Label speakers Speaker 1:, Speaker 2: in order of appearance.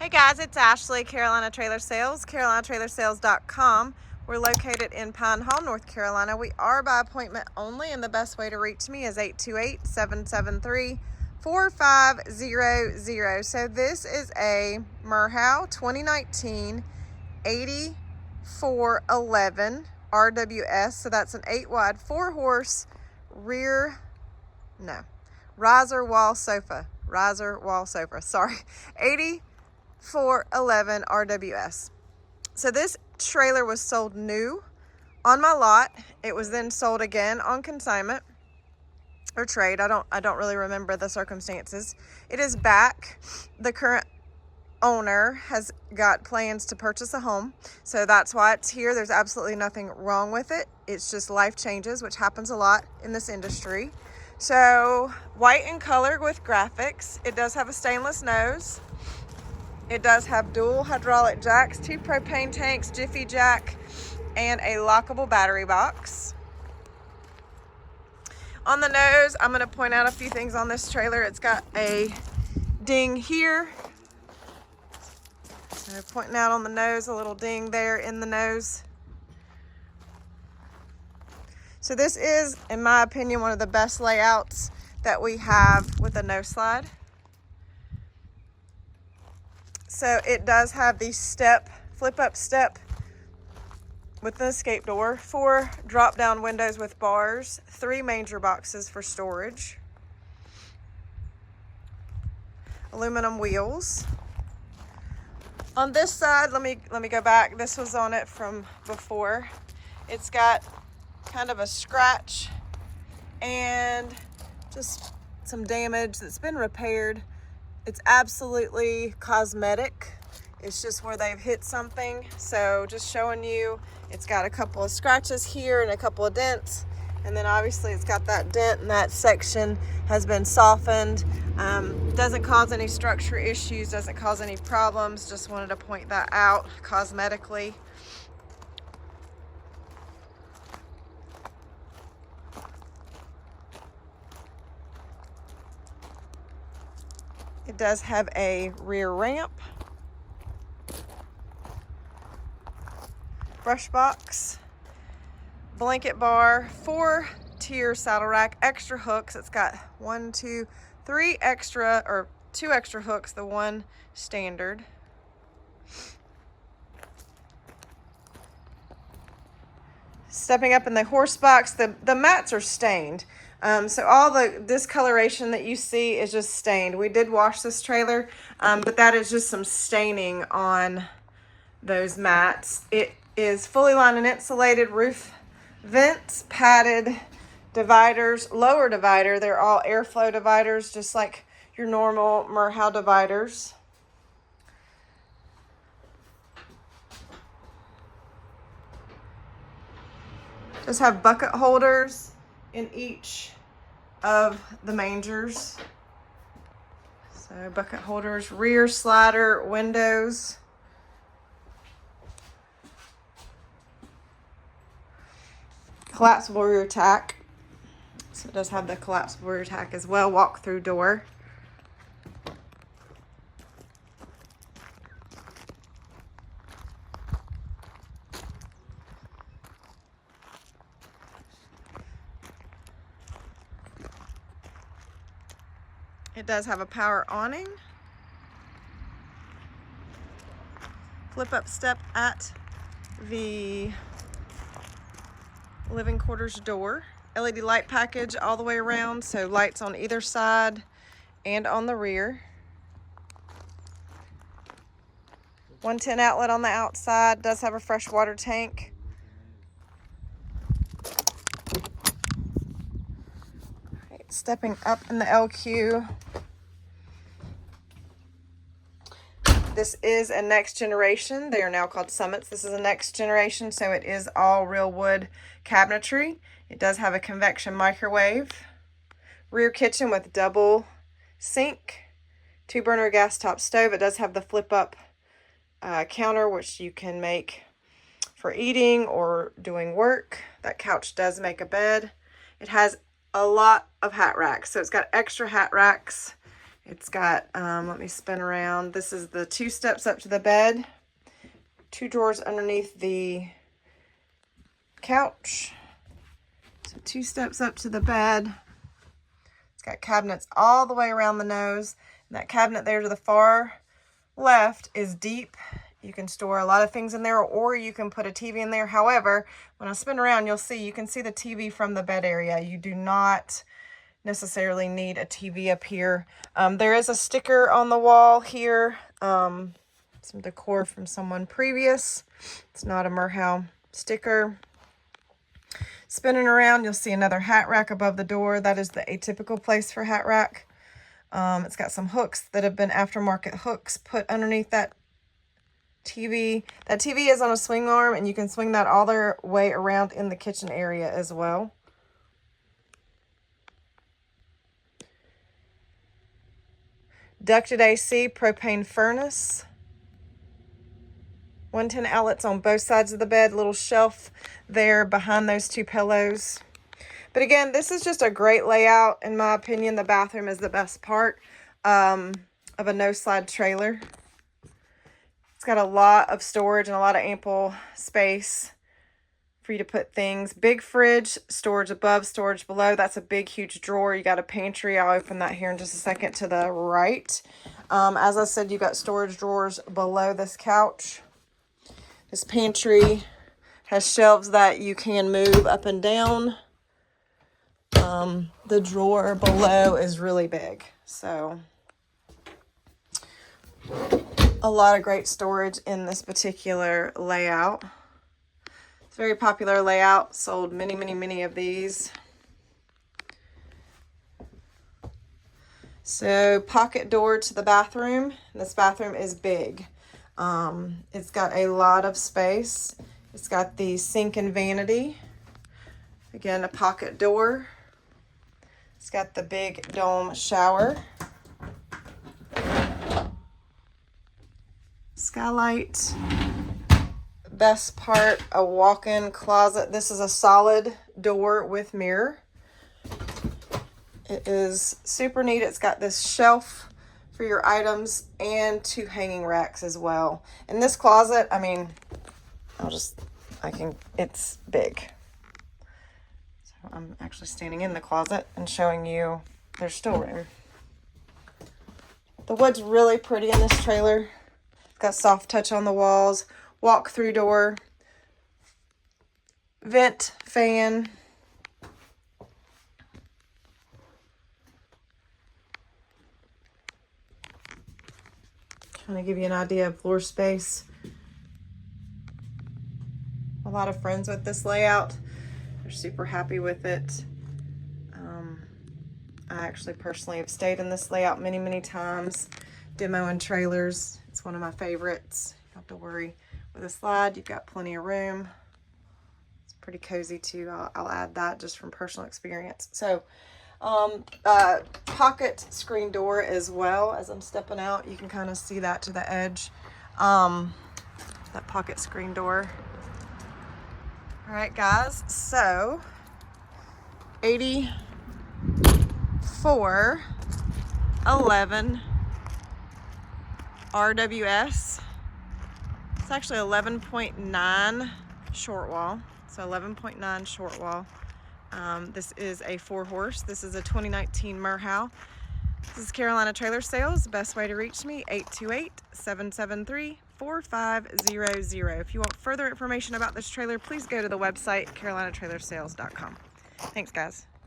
Speaker 1: Hey guys, it's Ashley, Carolina Trailer Sales, carolinatrailersales.com. We're located in Pine Hall, North Carolina. We are by appointment only, and the best way to reach me is 828-773-4500. So this is a Merhow 2019 8411 RWS. So that's an 8-wide, 4-horse riser wall sofa. Sorry, 8411 RWS. So this trailer was sold new on my lot. It was then sold again on consignment or trade. I don't really remember the circumstances. It is back. The current owner has got plans to purchase a home, so that's why it's here. There's absolutely nothing wrong with it. It's just life changes, which happens a lot in this industry. So white in color with graphics. It does have a stainless nose. It does have dual hydraulic jacks, 2 propane tanks, Jiffy jack, and a lockable battery box. On the nose, I'm going to point out a few things on this trailer. It's got a ding here. So pointing out on the nose, a little ding there in the nose. So this is, in my opinion, one of the best layouts that we have with a no slide. So it does have the flip up step with the escape door, 4 drop down windows with bars, 3 manger boxes for storage, aluminum wheels. On this side, let me go back. This was on it from before. It's got kind of a scratch and just some damage that's been repaired. It's absolutely cosmetic. It's just where they've hit something. So just showing you, it's got a couple of scratches here and a couple of dents. And then obviously it's got that dent, and that section has been softened. Doesn't cause any structure issues, doesn't cause any problems. Just wanted to point that out cosmetically. It does have a rear ramp, brush box, blanket bar, 4-tier saddle rack, extra hooks. It's got 2 extra hooks, the one standard. Stepping up in the horse box, the mats are stained. So all the discoloration that you see is just stained. We did wash this trailer, but that is just some staining on those mats. It is fully lined and insulated, roof vents, padded dividers, lower divider. They're all airflow dividers, just like your normal Merhow dividers. Just have bucket holders in each of the mangers. So bucket holders, rear slider, windows. Collapsible rear tack. So it does have the collapsible rear tack as well, walk-through door. It does have a power awning, flip up step at the living quarters door, LED light package all the way around, so lights on either side and on the rear. 110 outlet on the outside, does have a fresh water tank. Stepping up in the LQ. This is a Next Generation. They are now called Summits. This is a Next Generation, so it is all real wood cabinetry. It does have a convection microwave. Rear kitchen with double sink. 2-burner gas top stove. It does have the flip up counter, which you can make for eating or doing work. That couch does make a bed. It has a lot of hat racks. So it's got extra hat racks It's got, let me spin around. This is the 2 steps up to the bed, 2 drawers underneath the couch. So 2 steps up to the bed. It's got cabinets all the way around the nose. And that cabinet there to the far left is deep. You can store a lot of things in there, or you can put a TV in there. However, when I spin around, you can see the TV from the bed area. You do not necessarily need a TV up here. There is a sticker on the wall here. Some decor from someone previous. It's not a Merhow sticker. Spinning around, you'll see another hat rack above the door. That is the atypical place for hat rack. It's got some hooks that have been aftermarket hooks put underneath that TV. That TV is on a swing arm, and you can swing that all the way around in the kitchen area as well. Ducted AC, propane furnace. 110 outlets on both sides of the bed. Little shelf there behind those 2 pillows. But again, this is just a great layout. In my opinion, the bathroom is the best part of a no-slide trailer. It's got a lot of storage and a lot of ample space for you to put things. Big fridge, storage above, storage below. That's a big, huge drawer. You got a pantry. I'll open that here in just a second to the right. As I said, you got storage drawers below this couch. This pantry has shelves that you can move up and down. The drawer below is really big. So a lot of great storage in this particular layout. It's a very popular layout. Sold many, many, many of these. So pocket door to the bathroom. This bathroom is big. It's got a lot of space. It's got the sink and vanity. Again, a pocket door. It's got the big dome shower. Skylight. Best part, a walk-in closet. This is a solid door with mirror. It is super neat. It's got this shelf for your items and 2 hanging racks as well. And this closet, I mean, it's big. So I'm actually standing in the closet and showing you there's still room. The wood's really pretty in this trailer. It's got soft touch on the walls, walk-through door, vent, fan. Trying to give you an idea of floor space. A lot of friends with this layout. They're super happy with it. I actually personally have stayed in this layout many, many times. Demoing trailers. It's one of my favorites. You don't have to worry. With a slide, you've got plenty of room. It's pretty cozy too. I'll add that just from personal experience. So, pocket screen door as well. As I'm stepping out, you can kind of see that to the edge. That pocket screen door. All right, guys. So, 8411 RWS. It's actually 11.9 short wall. So 11.9 short wall. This is a 4-horse. This is a 2019 Merhow. This is Carolina Trailer Sales. The best way to reach me, 828-773-4500. If you want further information about this trailer, please go to the website, carolinatrailersales.com. Thanks, guys.